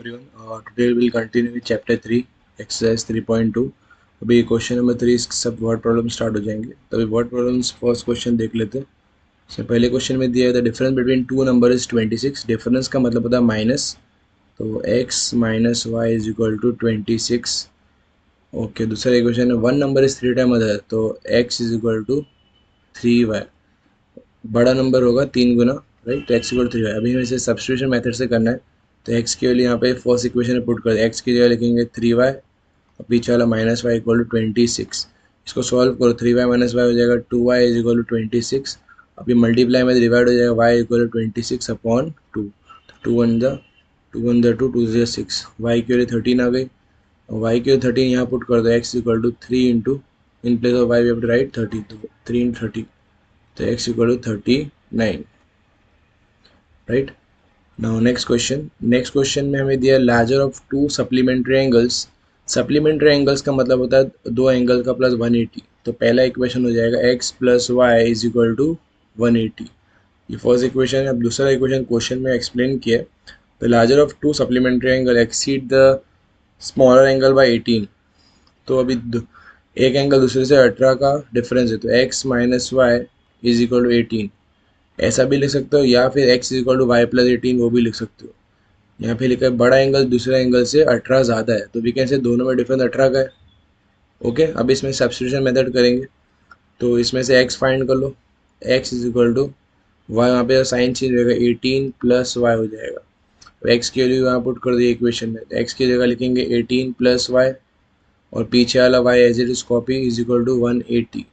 everyone. Today we'll continue with chapter 3, exercise 3.2. अभी question number 3 सब word problem start हो जाएंगे. तो अभी वर्ड प्रॉब्लम्स फर्स्ट क्वेश्चन देख लेते हैं. So, पहले क्वेश्चन में दिया है the difference between two number is 26. Difference का मतलब होता है माइनस. तो x minus y is equal to 26. Okay, दूसरा क्वेश्चन है one number is 3 time other. तो x is equal to 3y. बड़ा नंबर होगा 3 गुना, राइट. तो एक्स इक्वल 3y. अभी हमें इसे सब्स्टिट्यूशन मेथड से करना है. तो एक्स के लिए यहाँ पे फर्स्ट इक्वेशन में पुट कर, एक्स की जगह लिखेंगे 3y और पीछे वाला माइनस वाई इक्वल टू 26. इसको सॉल्व करो, 3y माइनस वाई हो जाएगा 2y इज इक्वल टू 26. अभी मल्टीप्लाई में डिवाइड हो जाएगा y equal to 26 upon 2. Two one the two, two zero six. Y की वैल्यू 13 आ गई. वाई की वैल्यू 13 यहाँ पुट कर दो, x equal to 3 into in place of y we have to write 30. तो 3 इंटू 30, तो x equal to 39, right. Now next question में हमें दिया larger of two supplementary angles. Supplementary angles का मतलब होता है दो एंगल का प्लस 180. तो पहला इक्वेशन हो जाएगा x plus y is equal to 180. ये फर्स्ट इक्वेशन है. अब दूसरा इक्वेशन क्वेश्चन में एक्सप्लेन किया है. The larger of two supplementary angle exceed the smaller angle by 18. तो अभी एक एंगल दूसरे से 18 का डिफरेंस है. तो x minus y is equal to 18 ऐसा भी लिख सकते हो, या फिर x is equal to y plus 18 वो भी लिख सकते हो. यहाँ पे लिखा है बड़ा एंगल दूसरे एंगल से 18 ज़्यादा है, तो वी कैन से दोनों में डिफरेंस 18 का है. ओके, अब इसमें सब्स्टिट्यूशन मेथड करेंगे. तो इसमें से x फाइंड कर लो. x is equal to y, वहाँ पे साइन चेंज हो जाएगा 18 प्लस वाई हो जाएगा. तो x के लिए वहाँ पुट कर दिए इक्वेशन में. तो x की जगह लिखेंगे 18 प्लस वाई और पीछे वाला y as it is copy is equal to 180.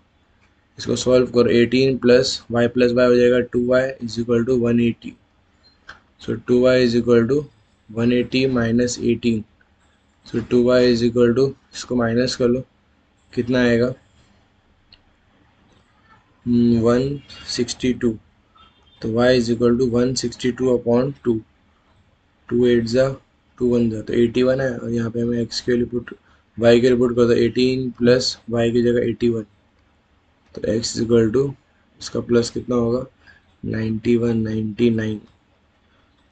इसको सॉल्व करो, 18 प्लस वाई हो जाएगा 2y is equal to 180. So 2y is equal to 180 minus 18. So 2y is equal to, इसको माइनस कर लो, कितना आएगा 162. तो y is equal to 162 upon 2. 2 8 ज़ा 2 1 ज़ा, तो 81 है. और यहाँ पे हमें x के लिए पुट, y के लिए पुट कर दो 18 प्लस y की जगह 81. तो x इज इक्वल टू, इसका प्लस कितना होगा 99.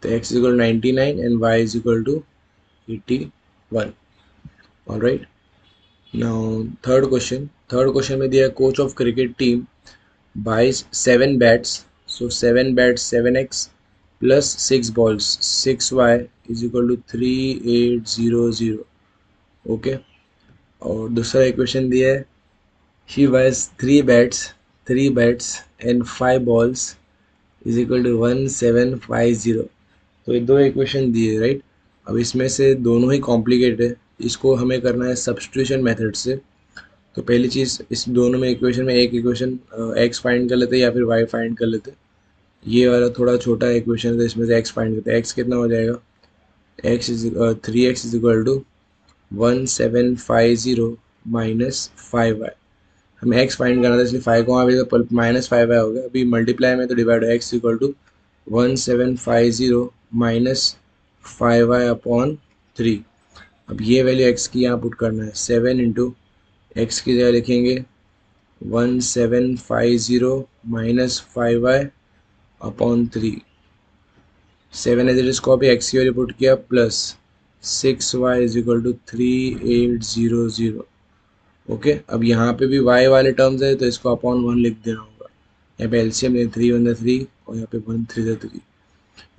तो x is equal to 99 and y is equal to 81. All right. Now third question में दिया है coach of cricket team buys 7 bats. So 7 bats 7x plus 6 balls 6y is equal to 3800. Okay. और दूसरा equation दिया है he buys 3 bats and 5 balls is equal to 1750. तो ये दो इक्वेशन दिए, राइट. अब इसमें से दोनों ही कॉम्प्लिकेटेड है, इसको हमें करना है सब्स्टिट्यूशन मेथड से. तो पहली चीज़, इस दोनों में इक्वेशन में एक इक्वेशन x फाइंड कर लेते हैं या फिर y फाइंड कर लेते हैं. ये वाला थोड़ा छोटा इक्वेशन है, तो इसमें से x फाइंड करते हैं. x कितना हो जाएगा, x is 3x is equal to 1750 minus 5y. हमें x फाइंड करना था, इसलिए 5 को वहाँ भी तो माइनस 5y हो गया. अभी मल्टीप्लाई में तो डिवाइड है, x equal to 1750 minus 5y upon 3. अब ये वैल्यू x की यहाँ पुट करना है. 7 इंटू एक्स की जगह लिखेंगे 1750 minus 5y upon 3. 7 as it is copy, x की वैल्यू पुट किया plus 6y is equal to 3800. Okay, अब यहाँ पे भी y वाले टर्म्स है, तो इसको अपॉन 1 लिख देना होगा. यहाँ पे एलसीएम 3 1 3 और यहाँ पे 1 3 3.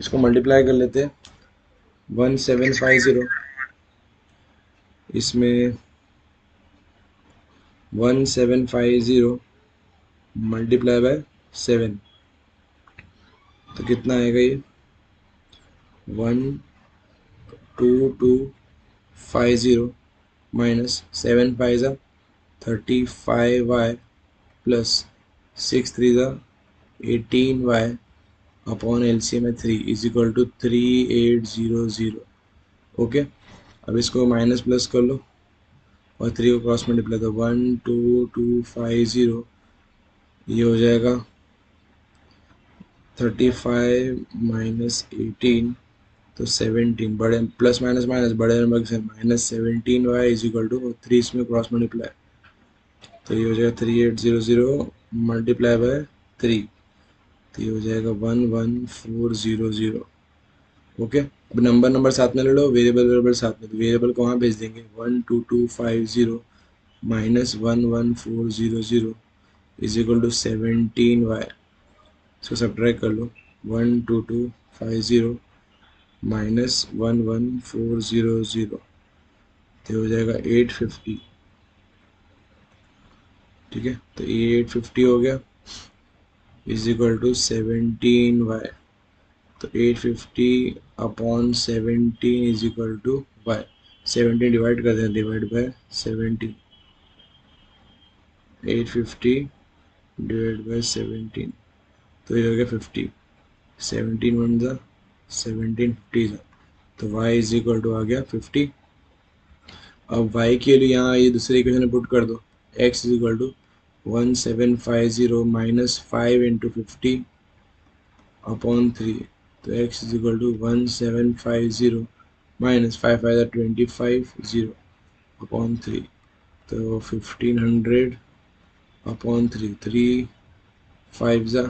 इसको मल्टीप्लाई कर लेते हैं. 1750 इसमें 1750 मल्टीप्लाई बाय 7, तो कितना आएगा ये 12250 माइनस 7 5 ज़ा 35y प्लस 6 3 ज़ा 18y अपॉन एलसीएम में 3 इज इक्वल टू 3800. ओके, अब इसको माइनस प्लस कर लो और 3 को क्रॉस मल्टीप्लाई, तो 12250 ये हो जाएगा 35 माइनस 18, तो 17. बड़े प्लस माइनस माइनस बड़े नंबर से minus 17y is equal to 3 इसमें क्रॉस मल्टीप्लाई, तो ये हो जाएगा 3800 मल्टीप्लाई बाय 3, तो ये हो जाएगा 11400. ओके, अब नंबर साथ में ले लो, वेरिएबल साथ में, तो वेरिएबल को वहाँ भेज देंगे 12250 minus 11400 is equal to 17y। इसको सब्ट्रैक्ट कर लो, 12250 माइनस 11400 तो हो जाएगा 850। ठीक है, तो ये 850 हो गया इज इक्वल टू 17y। तो 850 upon 17 is equal to y. 17 divide कर दें, डिवाइड बाय 17, 850 डिवाइड बाय 17, तो ये हो गया 50। 17 वन ज़ा 17, 50 ज़ा, तो y इज इक्वल टू आ गया 50। अब y के लिए यहाँ ये दूसरे इक्वेशन में पुट कर दो, x is equal to 1750 minus 5 into 50 upon 3, तो x is equal to 1750 minus 5 0 upon 3, तो 1500 अपॉन 3, 3 5 ज़ा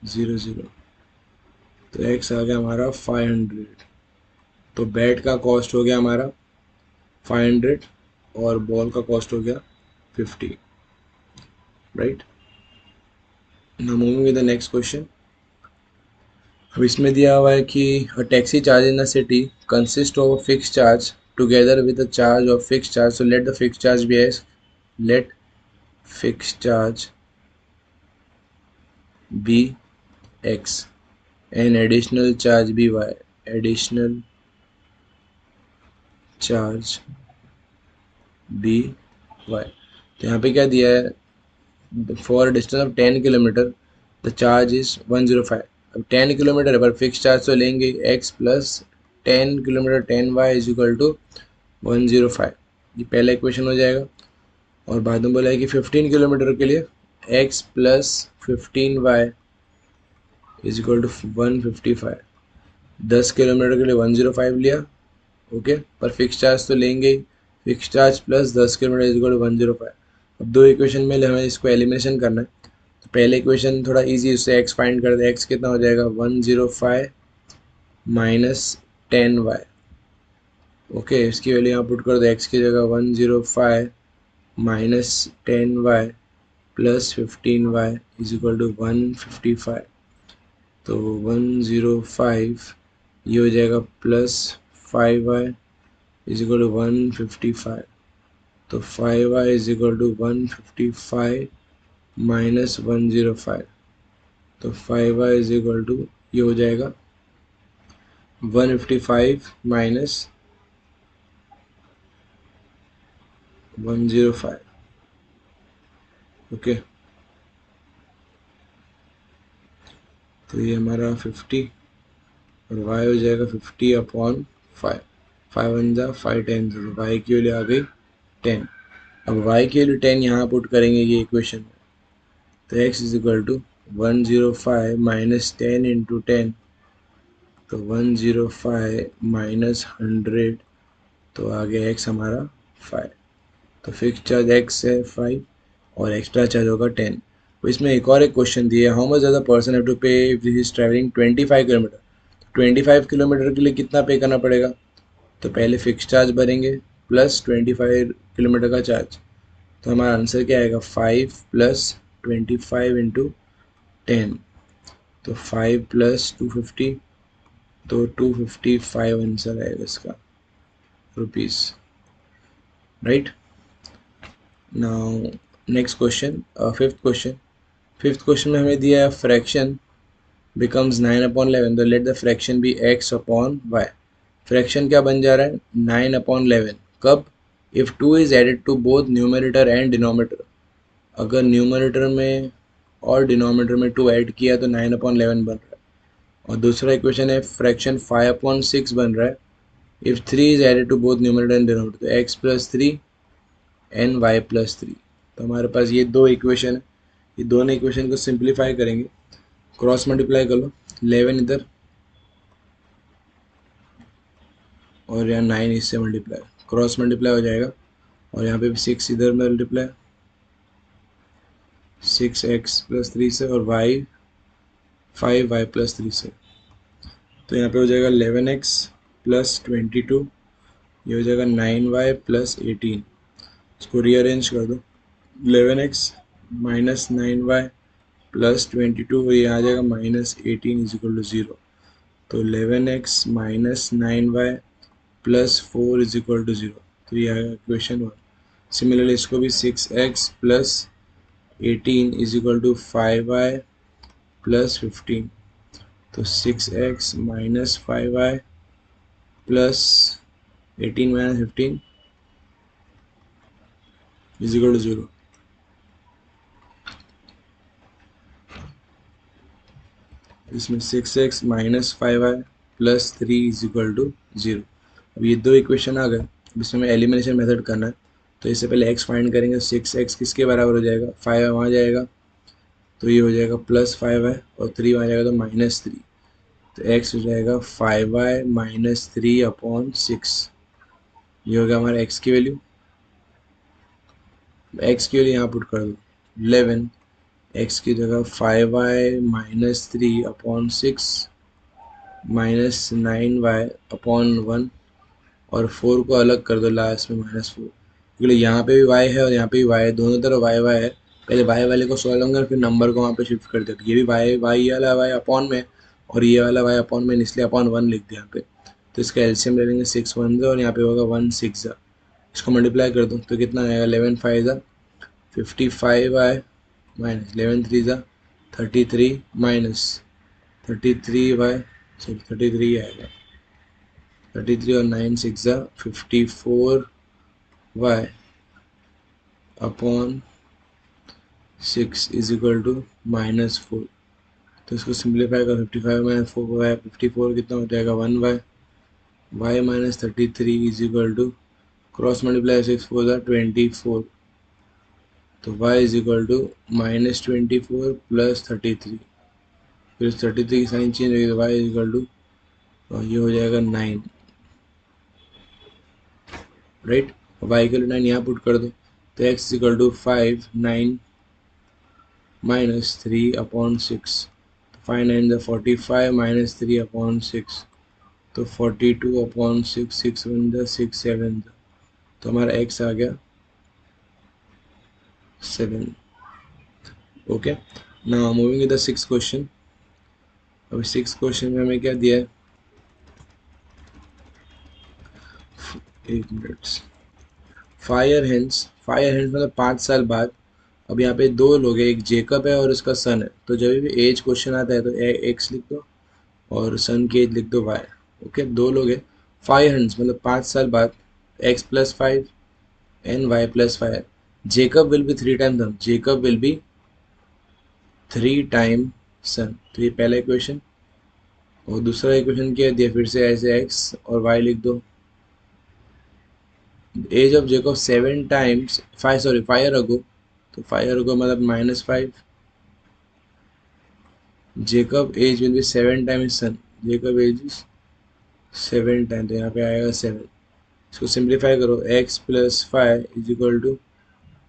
0, तो x आ गया हमारा 500। तो बैट का कॉस्ट हो गया हमारा 500 और बॉल का कॉस्ट हो गया 50, right. Now moving with the next question. अब इसमें दिया हुआ है कि a taxi charge in a city consist of a fix charge together with a charge of fix charge, so let the fix charge be S, let fix charge be x and additional charge be y, additional charge be y। तो यहाँ पे क्या दिया है, for distance of 10 kilometre the charge is 105। अब 10 kilometre है पर fix charge तो लेंगे x plus 10 kilometre 10y is equal to 105। ये पहला इक्वेशन हो जाएगा। और बाद में बोला है कि 15 किलोमीटर के लिए x plus 15y is equal to 155। 10 kilometre के लिए 105 लिया, ओके, पर फिक्स चार्ज तो लेंगे ही। Fix charge plus 10 kilometre is equal to 105। अब दो इक्वेशन में हमें इसको एलिमिनेशन करना है। तो पहले इक्वेशन थोड़ा इजी, उससे x फाइंड कर दे, x कितना हो जाएगा 105 माइनस 10y। ओके, इसकी वैल्यू यहाँ पुट कर दो, x की जगह 105 minus 10y plus 15y is equal to 155। तो 105 ये हो जाएगा plus 5y is equal to 155। तो 5y is equal to 155 minus 105, तो 5y इज इक्वल टू ये हो जाएगा 155 माइनस 105। ओके, तो ये हमारा 50 और y हो जाएगा 50 अपॉन 5, 5 वन ज़ा 5 10, तो y की वैल्यू आ गई 10। अब y की वैल्यू 10 यहाँ पुट करेंगे ये इक्वेशन में, तो x is equal to 105 minus 10 into 10, तो 105 माइनस 100, तो आ गया x हमारा 5। तो फिक्स चार्ज x है 5 और एक्स्ट्रा चार्ज होगा 10। तो इसमें एक और एक क्वेश्चन दिया है, हाउ मच ज़्यादा पर्सन हैव टू पे if this is travelling 25 kilometre. 25 kilometre के लिए कितना पे करना पड़ेगा, तो पहले फिक्स चार्ज भरेंगे प्लस 25 किलोमीटर का चार्ज। तो हमारा आंसर क्या आएगा 5 प्लस 25 इंटू 10, तो 5 प्लस 250, तो 255 आंसर आएगा इसका rupees, right. Now next question, fifth question में हमें दिया है फ्रैक्शन बिकम्स 9/11, तो let the fraction be x upon y। Fraction क्या बन जा रहा है 9/11, कब, if 2 is added to both numerator and denominator. अगर न्यूमरेटर में और डिनोमिनेटर में 2 ऐड किया तो 9/11 बन रहा है। और दूसरा इक्वेशन है फ्रैक्शन 5/6 बन रहा है if 3 is added to both numerator and denominator, तो x plus 3 and y plus 3। तो हमारे पास ये दो इक्वेशन है, ये दोनों इक्वेशन को सिंप्लीफाई करेंगे, क्रॉस मल्टीप्लाई कर लो, 11 इधर और यहाँ 9 इससे मल्टीप्लाई, क्रॉस मल्टीप्लाई हो जाएगा, और यहाँ पे भी 6 इधर मल्टीप्लाई, 6x प्लस 3 से, और y 5y प्लस 3 से। तो यहाँ पे हो जाएगा 11x प्लस 22, ये हो जाएगा 9y प्लस 18। इसको रीअरेंज कर दो, 11x माइनस 9y प्लस 22, ये आ जाएगा माइनस 18 इज इक्वल टू 0। तो 11x minus 9y plus 4 is equal to 0। तो ये आएगा इक्वेशन 1। सिमिलरली इसको भी 6x plus 18 is equal to 5y plus 15। तो 6x minus 5y plus 18 minus 15 is equal to 0। इसमें 6x minus 5y plus 3 is equal to 0। अब ये दो इक्वेशन आ गए, अब इसमें हमें एलिमिनेशन मेथड करना है। तो इससे पहले x फाइंड करेंगे, 6x किसके बराबर हो जाएगा, 5 वहाँ जाएगा तो ये हो जाएगा प्लस 5y, और 3 वहाँ जाएगा तो माइनस 3। तो x हो जाएगा 5y माइनस 3 अपॉन 6। ये हो गया हमारा x की वैल्यू। x की वैल्यू यहाँ पुट कर दो 11, x की जगह 5y minus 3 upon 6 minus 9y upon 1, और 4 को अलग कर दो लास्ट में -4, क्योंकि यहाँ पे भी y है और यहाँ पे भी y है, दोनों तरफ y है। पहले y वाले को सॉल्व होंगे फिर नंबर को वहाँ पे शिफ्ट कर देते, ये भी y ये वाला y अपॉन में और ये वाला y अपॉन में, इसलिए अपॉन 1 लिख दिया यहाँ पे। तो इसका एलसीएम ले लेंगे 6 1 और यहाँ पे होगा 1 6। इसको मल्टीप्लाई कर दो तो कितना आएगा, 11 5 55y minus 11 3 33 minus 33y, sorry 33 आएगा, 33 और 9 6 54y upon 6 is equal to -4। तो इसको सिंप्लीफाई कर 55 माइनस 4y, 54 कितना हो जाएगा 1y, y minus 33 is equal to cross multiply 6 4 24। तो y is equal to -24 plus 33, फिर 33 की साइन चेंज होगी तो y इज इक्वल टू, ये हो जाएगा 9, राइट। y के लिए 9 यहाँ पुट कर दो तो x is equal to 5 9 minus 3 upon 6। 5 9 45 minus 3 upon 6, तो 42 अपॉन 6 6 1 6 7, तो हमारा x आ गया 7। Okay, now moving to the 6th question. अब 6th क्वेश्चन में हमें क्या दिया है, 1 मिनट। फायर हेंस मतलब 5 साल बाद। अब यहाँ पे दो लोग हैं, एक जेकब है और उसका सन है। तो जब भी एज क्वेश्चन आता है तो एक्स लिख दो और सन की एज लिख दो वाई। ओके, दो लोग हैं, 5 हेंस मतलब 5 साल बाद, X plus 5 and Y plus 5। Jacob will be 3 time son, Jacob will be 3 time son. तो ये पहला इक्वेशन। और दूसरा इक्वेशन क्या दिया, फिर से ऐसे एक्स और वाई लिख दो। Age of Jacob 7 times 5, sorry 5 रखो, तो 5 रखो मतलब -5। Jacob age will be 7 times son, Jacob age is 7 time, तो यहाँ पे आएगा 7। इसको सिंप्लीफाई करो, x plus 5 is equal to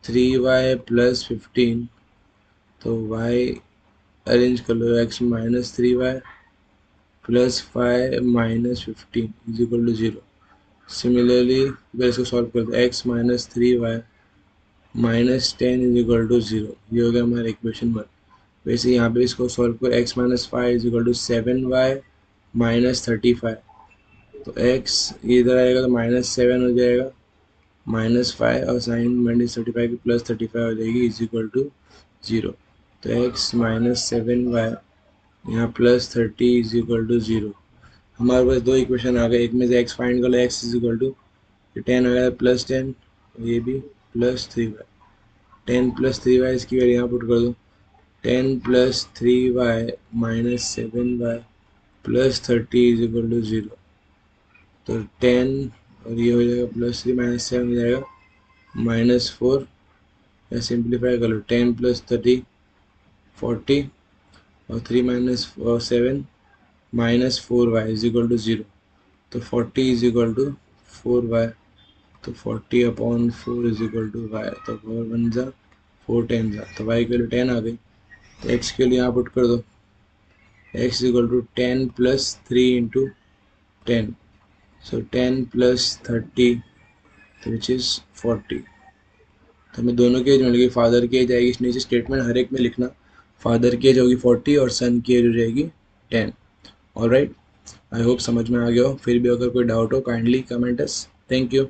3y plus 15। तो y अरेंज कर लो, x minus 3y plus 5 minus 15 is equal to 0। Similarly अगर इसको सॉल्व कर दो, x minus 3y minus 10 is equal to 0। ये हो गया हमारा इक्वेशन 1। वैसे यहाँ पे इसको सॉल्व करो, x minus 5 is equal to 7y minus 35। तो x इधर आएगा तो -7 हो जाएगा, -5 और साइन -35 की +35 हो जाएगी इज इक्वल टू 0। तो x माइनस 7y यहाँ +30 इज इक्वल टू 0। हमारे पास दो इक्वेशन आ गए, एक में से x फाइंड कर लो, x इज इक्वल टू 10 आ गया +10, ये भी +3y, 10 +3y इसकी वैल्यू यहाँ पुट कर दो, 10 +3y minus 7y +30 is equal to 0। तो 10 और ये हो जाएगा +3 -7 हो जाएगा -4। या सिंप्लीफाई कर लो, 10 + 30 40 और 3 - 7 -4y इज इक्वल टू 0। तो 40 इज इक्वल टू 4y। तो 40 upon 4 is equal to y। तो 4 1 4 10 तो y के लिए 10 आ गई। तो x के लिए यहाँ पुट कर दो, x equal to 10 plus 3 into 10, so 10 plus 30 which is 40। तो हमें दोनों की एज मिल गई, फादर की एज आएगी नीचे स्टेटमेंट हर एक में लिखना, फादर की एज होगी 40 और सन की एज हो जाएगी 10। ऑलराइट, आई होप समझ में आ गया हो। फिर भी अगर कोई डाउट हो kindly comment us. Thank you.